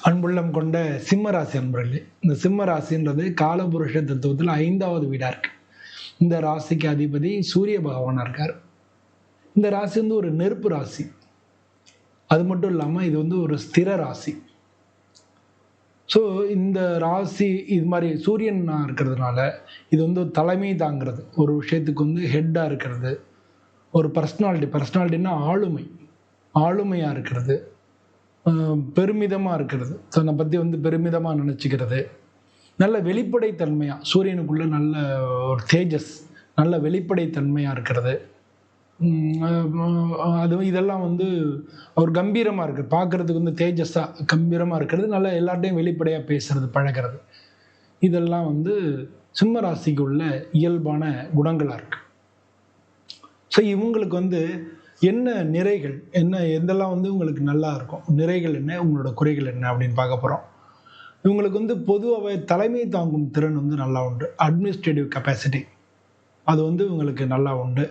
அன்புள்ளம் கொண்ட சிம்ம ராசி அன்பர்களே, இந்த சிம்ம ராசின்றது காலபுருஷ தத்துவத்தில் 5வது வீடா இருக்கு. இந்த ராசிக்கு அதிபதி சூரிய பகவானா இருக்கார். இந்த ராசி வந்து ஒரு நெருப்பு ராசி. அது மட்டும் இல்லாம இது வந்து ஒரு ஸ்திர ராசி. ஸோ இந்த ராசி இது மாதிரி சூரியனா இருக்கிறதுனால இது வந்து தலைமை தாங்கிறது, ஒரு விஷயத்துக்கு வந்து ஹெட்டா இருக்கிறது, ஒரு பர்சனாலிட்டின்னா ஆளுமையா இருக்கிறது, பெருமிதமாக இருக்கிறது, தன்னை பற்றி வந்து பெருமிதமாக நினச்சிக்கிறது, நல்ல வெளிப்படைத்தன்மையாக, சூரியனுக்குள்ள நல்ல ஒரு தேஜஸ், நல்ல வெளிப்படைத்தன்மையாக இருக்கிறது. அது இதெல்லாம் வந்து அவர் கம்பீரமாக இருக்குது, பார்க்குறதுக்கு வந்து தேஜஸாக கம்பீரமாக இருக்கிறது, நல்லா எல்லார்ட்டையும் வெளிப்படையாக பேசுறது, பழகிறது. இதெல்லாம் வந்து சிம்ம ராசிக்கு உள்ள இயல்பான குணங்களாக இருக்குது. ஸோ இவங்களுக்கு வந்து என்ன நிறைகள், எந்தெல்லாம் வந்து உங்களுக்கு நல்லா இருக்கும், நிறைகள் என்ன, உங்களோட குறைகள் என்ன அப்படின்னு பார்க்க போகிறோம். இவங்களுக்கு வந்து பொதுவாகவே தலைமை தாங்கும் திறன் வந்து நல்லா உண்டு. அட்மினிஸ்ட்ரேட்டிவ் கெப்பாசிட்டி அது வந்து இவங்களுக்கு நல்லா உண்டு.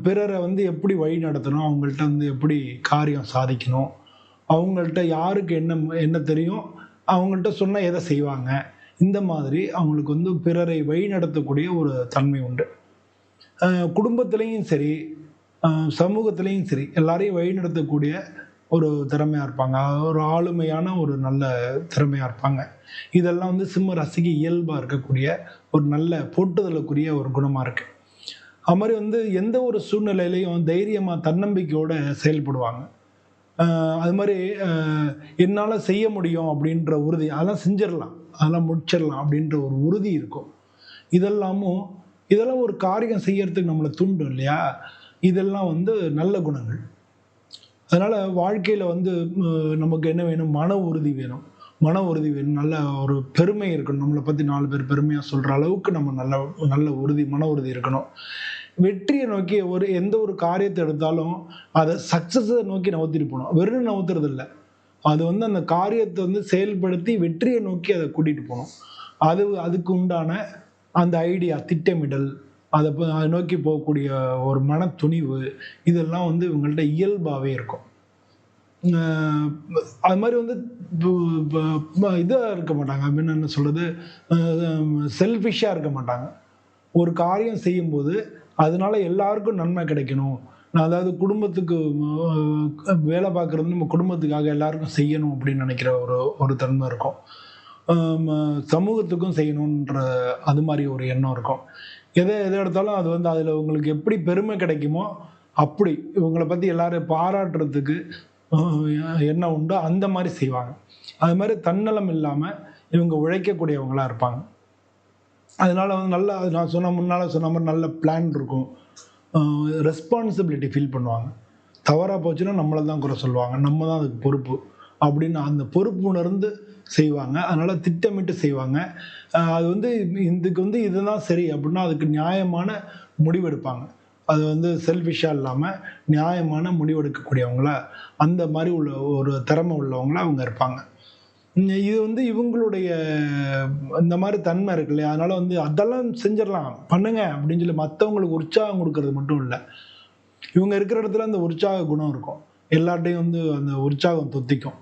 பிறரை வந்து எப்படி வழி நடத்தணும், அவங்கள்ட்ட வந்து எப்படி காரியம் சாதிக்கணும், அவங்கள்ட்ட யாருக்கு என்ன தெரியும், அவங்கள்ட்ட சொன்னால் எதை செய்வாங்க, இந்த மாதிரி அவங்களுக்கு வந்து பிறரை வழி நடத்தக்கூடிய ஒரு தன்மை உண்டு. குடும்பத்திலையும் சரி, சமூகத்திலையும் சரி, எல்லாரையும் வழிநடத்தக்கூடிய ஒரு திறமையாக இருப்பாங்க. ஒரு ஆளுமையான ஒரு நல்ல திறமையாக இருப்பாங்க. இதெல்லாம் வந்து சிம்ம ராசிக்கு இயல்பாக இருக்கக்கூடிய ஒரு நல்ல போட்டுதலுக்குரிய ஒரு குணமாக இருக்குது. அது மாதிரி வந்து எந்த ஒரு சூழ்நிலையிலையும் தைரியமாக தன்னம்பிக்கையோடு செயல்படுவாங்க. அது மாதிரி என்னால் செய்ய முடியும் அப்படின்ற உறுதி, அதெல்லாம் செஞ்சிடலாம், அதெல்லாம் முடிச்சிடலாம் அப்படின்ற ஒரு உறுதி இருக்கும். இதெல்லாம் ஒரு காரியம் செய்யறதுக்கு நம்மளை தூண்டும் இல்லையா? இதெல்லாம் வந்து நல்ல குணங்கள். அதனால் வாழ்க்கையில் வந்து நமக்கு என்ன வேணும், மன உறுதி வேணும், நல்ல ஒரு பெருமை இருக்கணும், நம்மளை பற்றி 4 பேர் பெருமையாக சொல்கிற அளவுக்கு நம்ம நல்ல மன உறுதி இருக்கணும். வெற்றியை நோக்கி எந்த ஒரு காரியத்தை எடுத்தாலும் அதை சக்ஸஸை நோக்கி நவுத்திட்டு போகணும், வெறும் நவுத்துறது இல்லை. அது வந்து அந்த காரியத்தை வந்து செயல்படுத்தி வெற்றியை நோக்கி அதை கூட்டிகிட்டு போகணும். அதுக்கு உண்டான அந்த ஐடியா, திட்டமிடல், அதை நோக்கி போகக்கூடிய ஒரு மன துணிவு, இதெல்லாம் வந்து இவங்கள்ட்ட இயல்பாகவே இருக்கும். அது மாதிரி வந்து இதாக இருக்க மாட்டாங்க, அப்படின்னு என்ன சொல்கிறது, செல்ஃபிஷாக இருக்க மாட்டாங்க. ஒரு காரியம் செய்யும்போது அதனால எல்லாருக்கும் நன்மை கிடைக்கணும், அதாவது குடும்பத்துக்கு வேலை பார்க்குறது, நம்ம குடும்பத்துக்காக எல்லாருக்கும் செய்யணும் அப்படின்னு நினைக்கிற ஒரு தன்மை இருக்கும். சமூகத்துக்கும் செய்யணுன்ற அது மாதிரி ஒரு எண்ணம் இருக்கும். எதை எடுத்தாலும் அது வந்து அதில் உங்களுக்கு எப்படி பெருமை கிடைக்குமோ அப்படி இவங்களை பற்றி எல்லாரும் பாராட்டுறதுக்கு என்ன உண்டோ அந்த மாதிரி செய்வாங்க. அது மாதிரி தன்னலம் இல்லாமல் இவங்க உழைக்கக்கூடியவங்களாக இருப்பாங்க. அதனால வந்து நல்லா, நான் முன்னால் சொன்ன மாதிரி நல்ல பிளான் இருக்கும், ரெஸ்பான்சிபிலிட்டி ஃபீல் பண்ணுவாங்க. தவறாக போச்சுன்னா நம்மளை தான் குறை சொல்லுவாங்க, நம்ம தான் அதுக்கு பொறுப்பு அப்படின்னு அந்த பொறுப்பு உணர்ந்து செய்வாங்க. அதனால் திட்டமிட்டு செய்வாங்க. அது வந்து இதுக்கு வந்து இதுதான் சரி அப்படின்னா அதுக்கு நியாயமான முடிவெடுப்பாங்க. அது வந்து செல்ஃபிஷாக இல்லாமல் நியாயமான முடிவெடுக்கக்கூடியவங்கள, அந்த மாதிரி உள்ள ஒரு திறமை உள்ளவங்கள அவங்க இருப்பாங்க. இது வந்து இவங்களுடைய இந்த மாதிரி தன்மை இருக்கு இல்லையா? அதனால வந்து அதெல்லாம் செஞ்சிடலாம், பண்ணுங்க அப்படின்னு சொல்லி மற்றவங்களுக்கு உற்சாகம் கொடுக்கறது மட்டும் இல்லை, இவங்க இருக்கிற இடத்துல அந்த உற்சாக குணம் இருக்கும். எல்லார்ட்டையும் வந்து அந்த உற்சாகம் தொத்திக்கும்.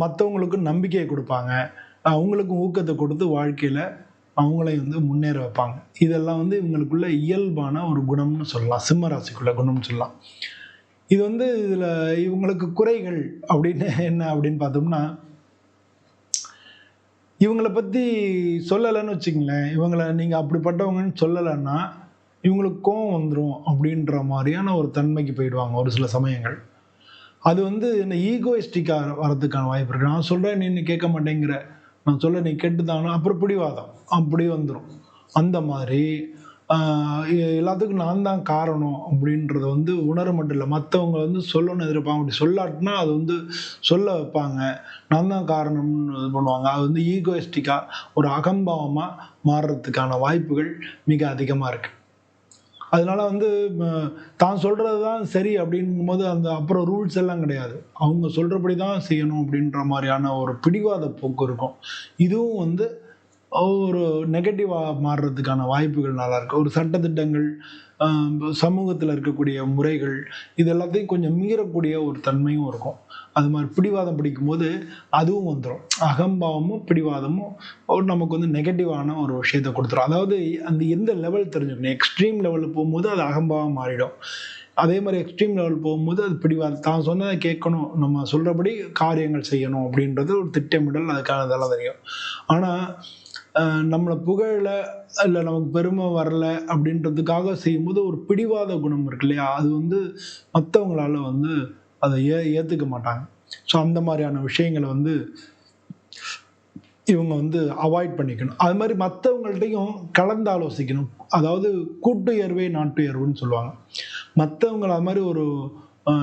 மற்றவங்களுக்கு நம்பிக்கையை கொடுப்பாங்க, அவங்களுக்கும் ஊக்கத்தை கொடுத்து வாழ்க்கையில் அவங்களையும் வந்து முன்னேற வைப்பாங்க. இதெல்லாம் வந்து இவங்களுக்குள்ள இயல்பான ஒரு குணம்னு சொல்லலாம், சிம்ம ராசிக்குள்ள குணம்னு சொல்லலாம். இது வந்து இதில் இவங்களுக்கு குறைகள் அப்படின்னு என்ன அப்படின்னு பார்த்தோம்னா, இவங்களை பற்றி சொல்லலைன்னு வச்சுங்களேன், இவங்களை நீங்கள் அப்படிப்பட்டவங்கன்னு சொல்லலைன்னா இவங்களுக்கு கோவம் வந்துடும் அப்படின்ற மாதிரியான ஒரு தன்மைக்கு போயிடுவாங்க ஒரு சில சமயங்கள். அது வந்து என்ன ஈகோயிஸ்டிக்காக வரதுக்கான வாய்ப்பு இருக்குது. நான் சொல்கிறேன், நீ கேட்க மாட்டேங்கிற, நான் சொல்ல நீ கேட்டுதானோ, அப்புறம் பிடிவாதம் அப்படி வந்துடும். அந்த மாதிரி எல்லாத்துக்கும் நான் தான் காரணம் அப்படின்றத வந்து உணர மட்டும் இல்லை, மற்றவங்க வந்து சொல்லணும்னு எதிர்ப்பாங்க. அப்படி சொல்லாட்டினா அது வந்து சொல்ல வைப்பாங்க, நான் தான் காரணம்னு இது பண்ணுவாங்க. அது வந்து ஈகோயிஸ்டிக்காக ஒரு அகம்பாவமாக மாறுறதுக்கான வாய்ப்புகள் மிக அதிகமாக இருக்குது. அதனால வந்து தான் சொல்கிறது தான் சரி அப்படிங்கும்போது அந்த அப்புறம் ரூல்ஸ் எல்லாம் கிடையாது, அவங்க சொல்கிறபடி தான் செய்யணும் அப்படின்ற மாதிரியான ஒரு பிடிவாத போக்கு இருக்கும். இதுவும் வந்து ஒரு நெகட்டிவாக மாறுறதுக்கான வாய்ப்புகள் நல்லா இருக்குது. ஒரு சட்டத்திட்டங்கள், சமூகத்தில் இருக்கக்கூடிய முறைகள், இது எல்லாத்தையும் கொஞ்சம் மீறக்கூடிய ஒரு தன்மையும் இருக்கும். அது மாதிரி பிடிவாதம் பிடிக்கும்போது அதுவும் வந்துடும். அகம்பாவமும் பிடிவாதமும் நமக்கு வந்து நெகட்டிவான ஒரு விஷயத்தை கொடுத்துரும். அதாவது அந்த எந்த லெவல் தெரிஞ்சுக்கணும். எக்ஸ்ட்ரீம் லெவலில் போகும்போது அது அகம்பாவம் மாறிடும். அதே மாதிரி எக்ஸ்ட்ரீம் லெவல் போகும்போது அது பிடிவாதம், தான் சொன்னதை கேட்கணும், நம்ம சொல்கிறபடி காரியங்கள் செய்யணும் அப்படின்றது ஒரு திட்டமிடல், அதுக்கான இதெல்லாம் தெரியும். ஆனால் நம்மளை புகழல, இல்லை நமக்கு பெருமை வரல அப்படின்றதுக்காக செய்யும்போது ஒரு பிடிவாத குணம் இருக்கு இல்லையா, அது வந்து மற்றவங்களால வந்து அதை ஏற்றுக்க மாட்டாங்க. ஸோ அந்த மாதிரியான விஷயங்களை வந்து இவங்க வந்து அவாய்ட் பண்ணிக்கணும். அது மாதிரி மற்றவங்கள்ட்டையும் கலந்து ஆலோசிக்கணும். அதாவது கூட்டுயர்வே நாட்டுயர்வுன்னு சொல்லுவாங்க. மற்றவங்க அது மாதிரி ஒரு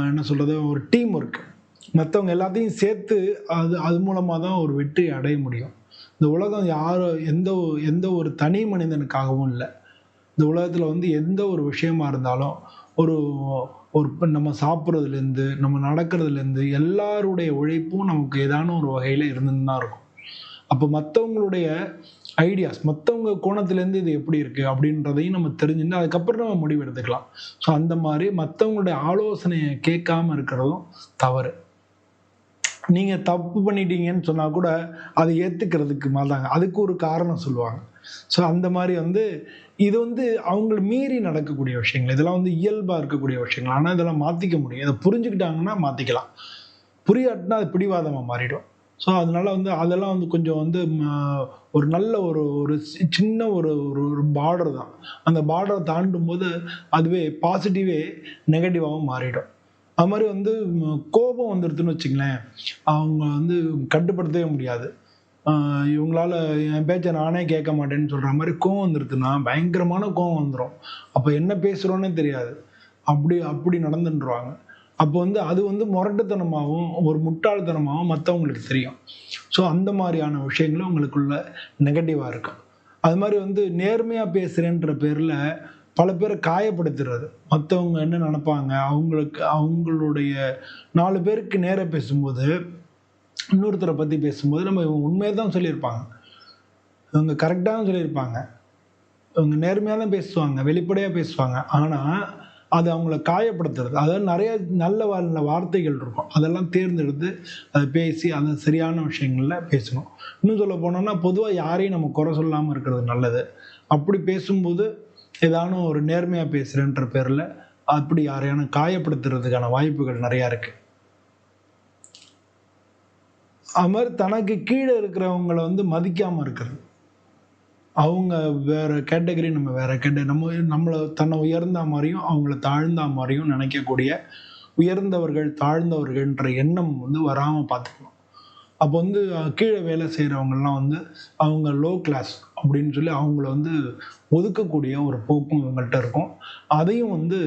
என்ன சொல்கிறது, ஒரு டீம் ஒர்க். மற்றவங்க எல்லாத்தையும் சேர்த்து அது மூலமாக தான் ஒரு வெற்றி அடைய முடியும். இந்த உலகம் யாரும் எந்த ஒரு தனி மனிதனுக்காகவும் இல்லை. இந்த உலகத்தில் வந்து எந்த ஒரு விஷயமா இருந்தாலும் ஒரு ஒரு நம்ம சாப்பிட்றதுலேருந்து நம்ம நடக்கிறதுலேருந்து எல்லாருடைய உழைப்பும் நமக்கு ஏதான ஒரு வகையில் இருந்துன்னு தான் இருக்கும். அப்போ மற்றவங்களுடைய ஐடியாஸ், மற்றவங்க கோணத்துலேருந்து இது எப்படி இருக்குது அப்படின்றதையும் நம்ம தெரிஞ்சுட்டு அதுக்கப்புறம் நம்ம முடிவு எடுத்துக்கலாம். ஸோ அந்த மாதிரி மற்றவங்களுடைய ஆலோசனையை கேட்காம இருக்கிறதும் தவறு. நீங்கள் தப்பு பண்ணிட்டீங்கன்னு சொன்னால் கூட அதை ஏற்றுக்கிறதுக்கு மாட்டாங்க, அதுக்கு ஒரு காரணம் சொல்லுவாங்க. ஸோ அந்த மாதிரி வந்து இது வந்து அவங்கள மீறி நடக்கக்கூடிய விஷயங்கள், இதெல்லாம் வந்து இயல்பாக இருக்கக்கூடிய விஷயங்கள். ஆனால் இதெல்லாம் மாற்றிக்க முடியும். இதை புரிஞ்சுக்கிட்டாங்கன்னா மாற்றிக்கலாம். புரியாட்டினா அது பிடிவாதமாக மாறிடும். ஸோ அதனால வந்து அதெல்லாம் வந்து கொஞ்சம் வந்து ஒரு நல்ல ஒரு ஒரு சின்ன ஒரு ஒரு பார்டர் தான். அந்த பார்டரை தாண்டும் போது அதுவே பாசிட்டிவே நெகட்டிவாகவும் மாறிடும். அது மாதிரி வந்து கோபம் வந்துடுதுன்னு வச்சுங்களேன், அவங்க வந்து கட்டுப்படுத்தவே முடியாது. இவங்களால என் பேச்சை நானே கேட்க மாட்டேன்னு சொல்கிற மாதிரி கோவம் வந்துடுதுன்னா பயங்கரமான கோவம் வந்துடும். அப்போ என்ன பேசுகிறோன்னே தெரியாது, அப்படி அப்படி நடந்துருவாங்க. அப்போ வந்து அது வந்து முரட்டுத்தனமாகவும் ஒரு முட்டாள்தனமாகவும் மற்றவங்களுக்கு தெரியும். ஸோ அந்த மாதிரியான விஷயங்களும் உங்களுக்குள்ள நெகட்டிவாக இருக்கும். அது மாதிரி வந்து நேர்மையாக பேசுகிறேன்ற பேரில் பல பேரை காயப்படுத்துறது, மற்றவங்க என்ன நினைப்பாங்க, அவங்களுடைய 4 பேருக்கு நேராக பேசும்போது, இன்னொருத்தரை பற்றி பேசும்போது நம்ம இவங்க உண்மையை தான் சொல்லியிருப்பாங்க, இவங்க கரெக்டாக தான் சொல்லியிருப்பாங்க, இவங்க நேர்மையாக தான் பேசுவாங்க, வெளிப்படையாக பேசுவாங்க. ஆனால் அது அவங்கள காயப்படுத்துறது. அதாவது நிறைய நல்ல வார்த்தைகள் இருக்கும், அதெல்லாம் தேர்ந்தெடுத்து அதை பேசி அந்த சரியான விஷயங்களில் பேசணும். இன்னும் சொல்ல போனோம்னா பொதுவாக யாரையும் நம்ம குறை சொல்லாமல் இருக்கிறது நல்லது. அப்படி பேசும்போது ஏதான ஒரு நேர்மையாக பேசுகிறேன்ற பேரில் அப்படி யாரையான காயப்படுத்துறதுக்கான வாய்ப்புகள் நிறையா இருக்குது. அது மாதிரி தனக்கு கீழே இருக்கிறவங்கள வந்து மதிக்காமல் இருக்கிறது. அவங்க வேற கேட்டகரி, நம்ம வேற கேட்டகரி, நம்மளை தன்னை உயர்ந்த மாதிரியும் அவங்கள தாழ்ந்த மாதிரியும் நினைக்கக்கூடிய உயர்ந்தவர்கள் தாழ்ந்தவர்கள்ன்ற எண்ணம் வந்து வராமல் பார்த்துக்கணும். அப்போ வந்து கீழே வேலை செய்கிறவங்கெல்லாம் வந்து அவங்க லோ கிளாஸ் அப்படின்னு சொல்லி அவங்கள வந்து ஒதுக்கக்கூடிய ஒரு போக்கும் இவங்கள்ட்ட இருக்கும். அதையும் வந்து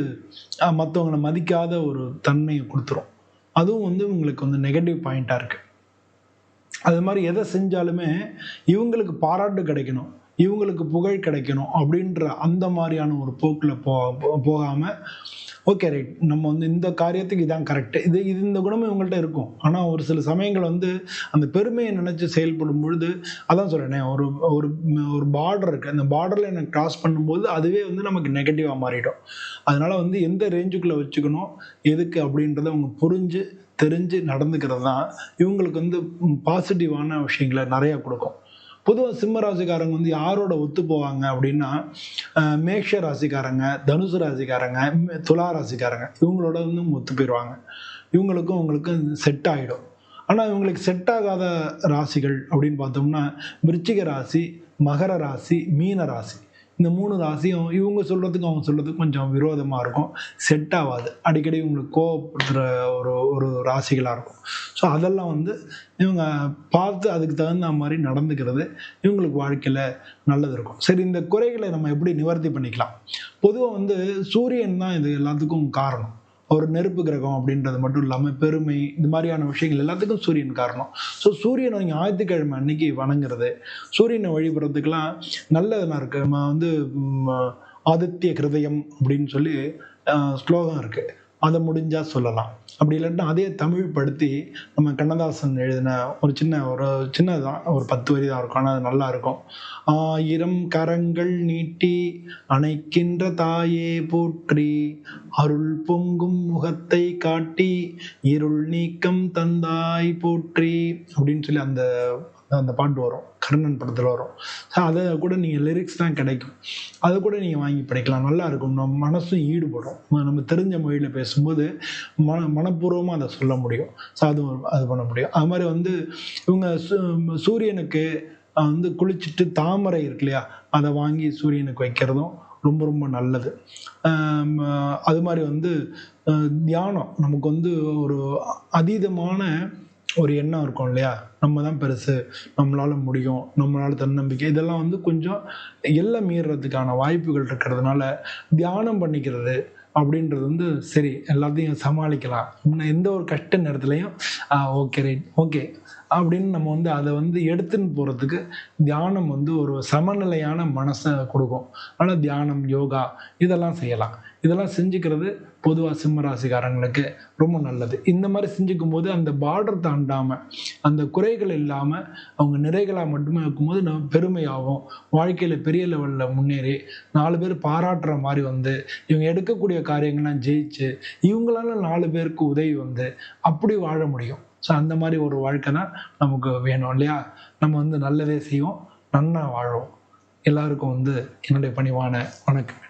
மற்றவங்களை மதிக்காத ஒரு தன்மையை கொடுத்துரும். அதுவும் வந்து உங்களுக்கு வந்து நெகட்டிவ் பாயிண்ட்டாக இருக்குது. அது மாதிரி எதை செஞ்சாலுமே இவங்களுக்கு பாராட்டு கிடைக்கணும், இவங்களுக்கு புகழ் கிடைக்கணும் அப்படின்ற அந்த மாதிரியான ஒரு போக்கில் போகாமல், ஓகே ரைட், நம்ம வந்து இந்த காரியத்துக்கு இதான் கரெக்டு, இது இந்த குணமும் இவங்கள்ட்ட இருக்கும். ஆனால் ஒரு சில சமயங்கள் வந்து அந்த பெருமையை நினச்சி செயல்படும் பொழுது, அதான் சொல்கிறேனே, ஒரு ஒரு ஒரு பார்டர் இருக்குது, அந்த பார்டரில் எனக்கு கிராஸ் பண்ணும்போது அதுவே வந்து நமக்கு நெகட்டிவாக மாறிடும். அதனால் வந்து எந்த ரேஞ்சுக்குள்ளே வச்சுக்கணும், எதுக்கு அப்படின்றத அவங்க புரிஞ்சு தெரிஞ்சு நடந்துக்கிறது தான் இவங்களுக்கு வந்து பாசிட்டிவான விஷயங்களை நிறையா கொடுக்கும். பொதுவாக சிம்ம ராசிக்காரங்க வந்து யாரோட ஒத்து போவாங்க அப்படின்னா, மேஷ ராசிக்காரங்க, தனுசு ராசிக்காரங்க, துலா ராசிக்காரங்க, இவங்களோட வந்து ஒத்து போயிடுவாங்க. இவங்களுக்கும் செட் ஆகிடும். ஆனால் இவங்களுக்கு செட் ஆகாத ராசிகள் அப்படின்னு பார்த்தோம்னா விருச்சிக ராசி, மகர ராசி, மீன ராசி. இந்த 3 ராசியும் இவங்க சொல்கிறதுக்கும் அவங்க சொல்கிறதுக்கும் கொஞ்சம் விரோதமாக இருக்கும், செட் ஆகாது. அடிக்கடி இவங்களுக்கு கோவப்படுத்துகிற ஒரு ஒரு ராசிகளாக இருக்கும். ஸோ அதெல்லாம் வந்து இவங்க பார்த்து அதுக்கு தகுந்த மாதிரி நடந்துக்கிறது இவங்களுக்கு வாழ்க்கையில் நல்லது இருக்கும். சரி, இந்த குறைகளை நம்ம எப்படி நிவர்த்தி பண்ணிக்கலாம்? பொதுவாக வந்து சூரியன் தான் இது எல்லாத்துக்கும் காரணம். ஒரு நெருப்பு கிரகம் அப்படின்றது மட்டும் இல்லாமல் பெருமை, இந்த மாதிரியான விஷயங்கள் எல்லாத்துக்கும் சூரியன் காரணம். ஸோ சூரியனை ஞாயிற்றுக்கிழமை அன்னைக்கு வணங்குறது, சூரியனை வழிபடுறதுக்கெல்லாம் நல்லதுனா இருக்குது. நம்ம வந்து ஆதித்ய கிருதயம் அப்படின்னு சொல்லி ஸ்லோகம் இருக்குது. அதை முடிஞ்சா சொல்லலாம். அப்படி இல்லாட்டினா அதே தமிழ் படுத்தி நம்ம கண்ணதாசன் எழுதின ஒரு சின்னதுதான், ஒரு 10 வரி தான் இருக்கும். ஆனால் அது நல்லா இருக்கும். ஆயிரம் கரங்கள் நீட்டி அணைக்கின்ற தாயே போற்றி, அருள் பொங்கும் முகத்தை காட்டி இருள் நீக்கம் தந்தாய் போற்றி அப்படின்னு சொல்லி அந்த அந்த பாட்டு வரும், கர்ணன் படத்துல வரும். அதை கூட நீங்க லிரிக்ஸ் தான் கிடைக்கும், அதை கூட நீங்க வாங்கி படிக்கலாம். நல்லா இருக்கும், நம்ம மனசும் ஈடுபடும். நம்ம தெரிஞ்ச மொழியில பேசும்போது மனப்பூர்வமா அதை சொல்ல முடியும். ஸோ அது பண்ண முடியும். அது மாதிரி வந்து இவங்க சூரியனுக்கு வந்து குளிச்சுட்டு தாமரை இருக்கு இல்லையா, அதை வாங்கி சூரியனுக்கு வைக்கிறதும் ரொம்ப ரொம்ப நல்லது. அது மாதிரி வந்து தியானம் நமக்கு வந்து ஒரு அதீதமான ஒரு எண்ணம் இருக்கும் இல்லையா, நம்ம தான் பெருசு, நம்மளால முடியும், நம்மளால தன்னம்பிக்கை, இதெல்லாம் வந்து கொஞ்சம் எல்லை மீறதுக்கான வாய்ப்புகள் இருக்கிறதுனால தியானம் பண்ணிக்கிறது அப்படின்றது வந்து சரி, எல்லாத்தையும் சமாளிக்கலாம், இன்னும் எந்த ஒரு கஷ்ட நேரத்துலையும் ஓகே ரைட் ஓகே அப்படின்னு நம்ம வந்து அதை வந்து எடுத்துன்னு போகிறதுக்கு தியானம் வந்து ஒரு சமநிலையான மனசை கொடுக்கும். ஆனால் தியானம், யோகா இதெல்லாம் செய்யலாம். இதெல்லாம் செஞ்சுக்கிறது பொதுவாக சிம்ம ராசிக்காரங்களுக்கு ரொம்ப நல்லது. இந்த மாதிரி செஞ்சுக்கும் போது அந்த பார்டர் தாண்டாமல், அந்த குறைகள் இல்லாமல் அவங்க நிறைகளாக மட்டுமே இருக்கும்போது நம்ம பெருமையாகும். வாழ்க்கையில் பெரிய லெவலில் முன்னேறி 4 பேர் பாராட்டுற மாதிரி வந்து இவங்க எடுக்கக்கூடிய காரியங்கள்லாம் ஜெயிச்சு இவங்களால 4 பேருக்கு உதவி வந்து அப்படி வாழ முடியும். ஸோ அந்த மாதிரி ஒரு வாழ்க்கை தான் நமக்கு வேணும் இல்லையா. நம்ம வந்து நல்லதே செய்வோம், நன்னா வாழ்வோம். எல்லாருக்கும் வந்து என்னுடைய பணிவான வணக்கம்.